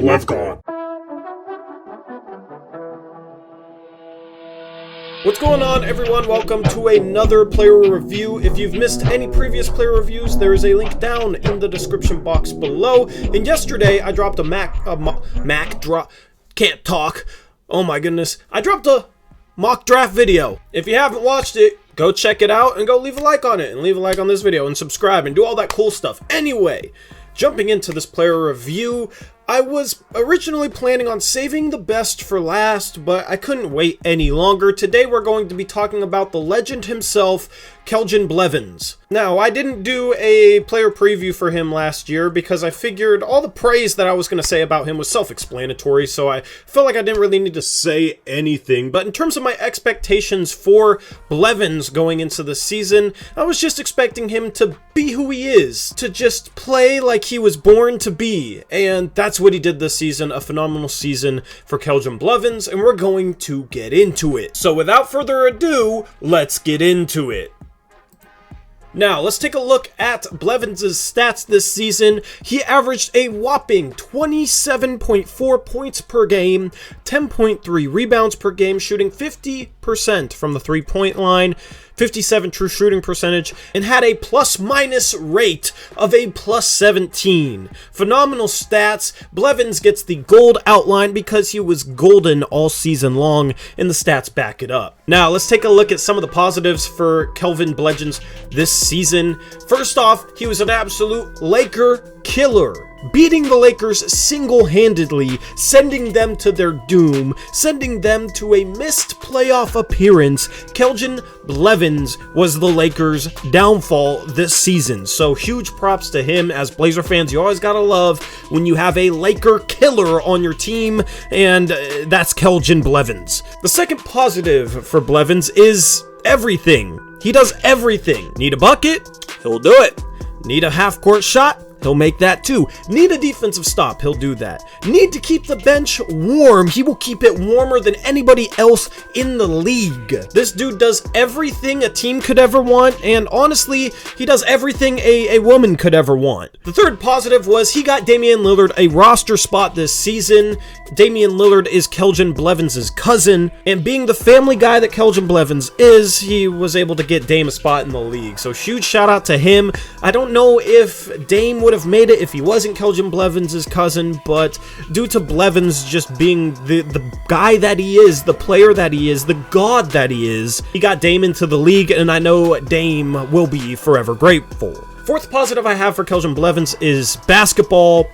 Blevgod. What's going on, everyone? Welcome to another player review. If you've missed any previous player reviews, there is a link down in the description box below. And yesterday, I dropped a can't talk. Oh my goodness. I dropped a mock draft video. If you haven't watched it, go check it out and go leave a like on it and leave a like on this video and subscribe and do all that cool stuff. Anyway, jumping into this player review, I was originally planning on saving the best for last, but I couldn't wait any longer. Today we're going to be talking about the legend himself, Keljin Blevins. Now, I didn't do a player preview for him last year because I figured all the praise that I was going to say about him was self-explanatory, so I felt like I didn't really need to say anything. But in terms of my expectations for Blevins going into the season, I was just expecting him to be who he is, to just play like he was born to be, and that's what he did this season. A phenomenal season for Keljin Blevins, and we're going to get into it. So without further ado, let's get into it. Now, let's take a look at Blevins' stats this season. He averaged a whopping 27.4 points per game, 10.3 rebounds per game, shooting 50% from the three-point line, 57 true shooting percentage, and had a plus-minus rate of a plus 17. Phenomenal stats. Blevins gets the gold outline because he was golden all season long, and the stats back it up. Now, let's take a look at some of the positives for Keljin Blevins this season. First off, he was an absolute Laker killer, beating the Lakers single-handedly, sending them to their doom, sending them to a missed playoff appearance. Keljin Blevins was the Lakers' downfall this season, so huge props to him. As Blazer fans, you always gotta love when you have a Laker killer on your team, and that's Keljin Blevins. The second positive for Blevins is everything. He does everything. Need a bucket? He'll do it. Need a half-court shot? He'll make that too. Need a defensive stop? He'll do that. Need to keep the bench warm? He will keep it warmer than anybody else in the league. This dude does everything a team could ever want, and honestly, he does everything a woman could ever want. The third positive was he got Damian Lillard a roster spot this season. Damian Lillard is Keljin Blevins' cousin, and being the family guy that Keljin Blevins is, he was able to get Dame a spot in the league. So huge shout out to him. I don't know if Dame would have made it if he wasn't Keljin Blevins' cousin, but due to Blevins just being the guy that he is, the player that he is, the god that he is, he got Dame into the league, and I know Dame will be forever grateful. Fourth positive I have for Keljin Blevins is basketball.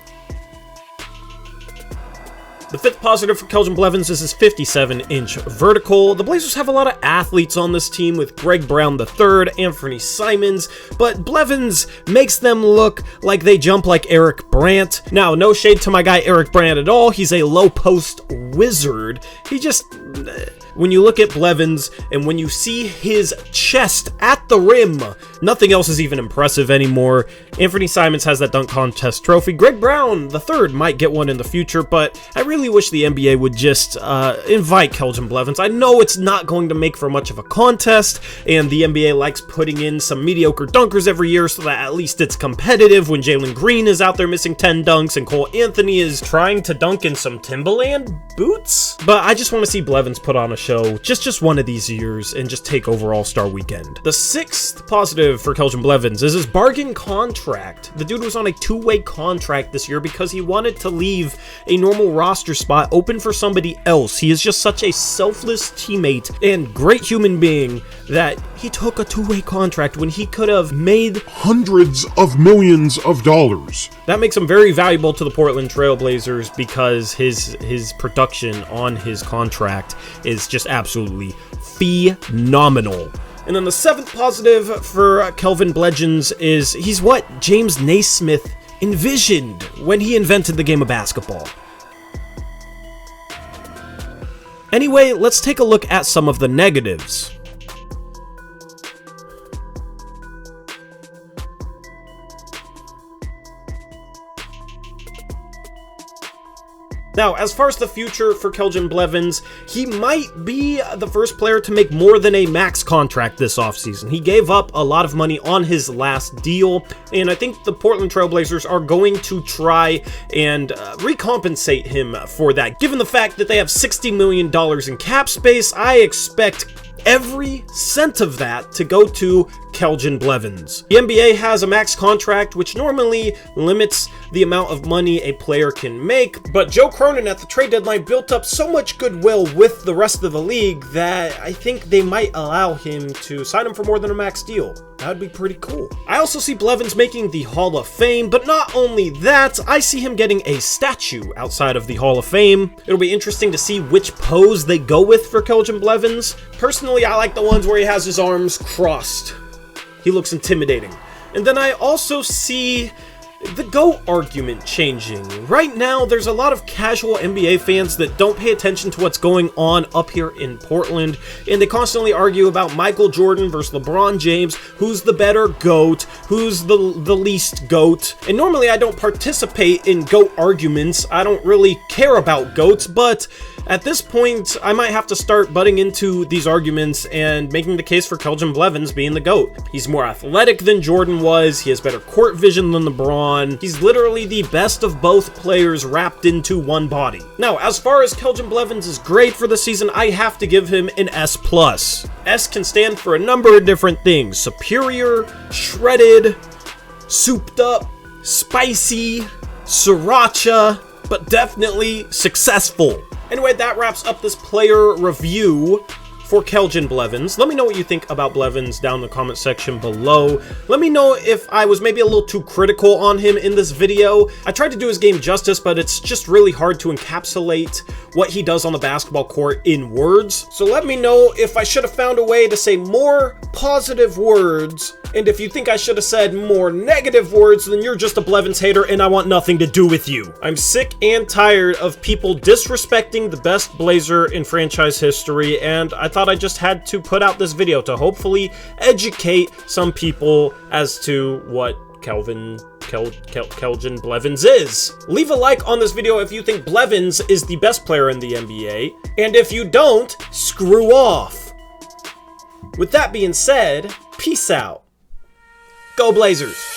The fifth positive for Keljin Blevins is his 57-inch vertical. The Blazers have a lot of athletes on this team with Greg Brown III, Anthony Simons, but Blevins makes them look like they jump like Eric Brandt. Now, no shade to my guy Eric Brandt at all. He's a low-post wizard. He just... When you look at Blevins and when you see his chest at the rim, nothing else is even impressive anymore. Anthony Simons has that dunk contest trophy. Greg Brown III might get one in the future, but I really wish the NBA would just invite Keljin Blevins. I know it's not going to make for much of a contest, and the NBA likes putting in some mediocre dunkers every year so that at least it's competitive when Jalen Green is out there missing 10 dunks and Cole Anthony is trying to dunk in some Timberland boots. But I just want to see Blevins put on a show just one of these years and just take over All-Star Weekend. The sixth positive for Keljin Blevins is his bargain contract. The dude was on a two-way contract this year because he wanted to leave a normal roster spot open for somebody else. He is just such a selfless teammate and great human being that he took a two-way contract when he could have made hundreds of millions of dollars. That makes him very valuable to the Portland Trail Blazers because his production on his contract is just absolutely phenomenal. And then the seventh positive for Keljin Blevins is he's what James Naismith envisioned when he invented the game of basketball. Anyway, let's take a look at some of the negatives. Now, as far as the future for Keljin Blevins, he might be the first player to make more than a max contract this offseason. He gave up a lot of money on his last deal, and I think the Portland Trailblazers are going to try and recompensate him for that. Given the fact that they have $60 million in cap space, I expect every cent of that to go to Keljin Blevins. The NBA has a max contract, which normally limits the amount of money a player can make, but Joe Cronin at the trade deadline built up so much goodwill with the rest of the league that I think they might allow him to sign him for more than a max deal. That'd be pretty cool. I also see Blevins making the Hall of Fame, but not only that, I see him getting a statue outside of the Hall of Fame. It'll be interesting to see which pose they go with for Keljin Blevins. Personally, I like the ones where he has his arms crossed. He looks intimidating. And then I also see the GOAT argument changing. Right now, there's a lot of casual NBA fans that don't pay attention to what's going on up here in Portland, and they constantly argue about Michael Jordan versus LeBron James, who's the better GOAT, who's the least GOAT. And normally I don't participate in GOAT arguments. I don't really care about GOATs, but at this point, I might have to start butting into these arguments and making the case for Keljin Blevins being the GOAT. He's more athletic than Jordan was, he has better court vision than LeBron, he's literally the best of both players wrapped into one body. Now, as far as Keljin Blevins' grade for the season, I have to give him an S+. S can stand for a number of different things: superior, shredded, souped up, spicy, sriracha, but definitely successful. Anyway, that wraps up this player review for Keljin Blevins. Let me know what you think about Blevins down in the comment section below. Let me know if I was maybe a little too critical on him in this video. I tried to do his game justice, but it's just really hard to encapsulate what he does on the basketball court in words. So let me know if I should have found a way to say more positive words, and if you think I should have said more negative words, then you're just a Blevins hater and I want nothing to do with you. I'm sick and tired of people disrespecting the best Blazer in franchise history, and I thought I just had to put out this video to hopefully educate some people as to what Keljin Blevins is. Leave a like on this video if you think Blevins is the best player in the NBA, and if you don't, screw off. With that being said, peace out. Go Blazers!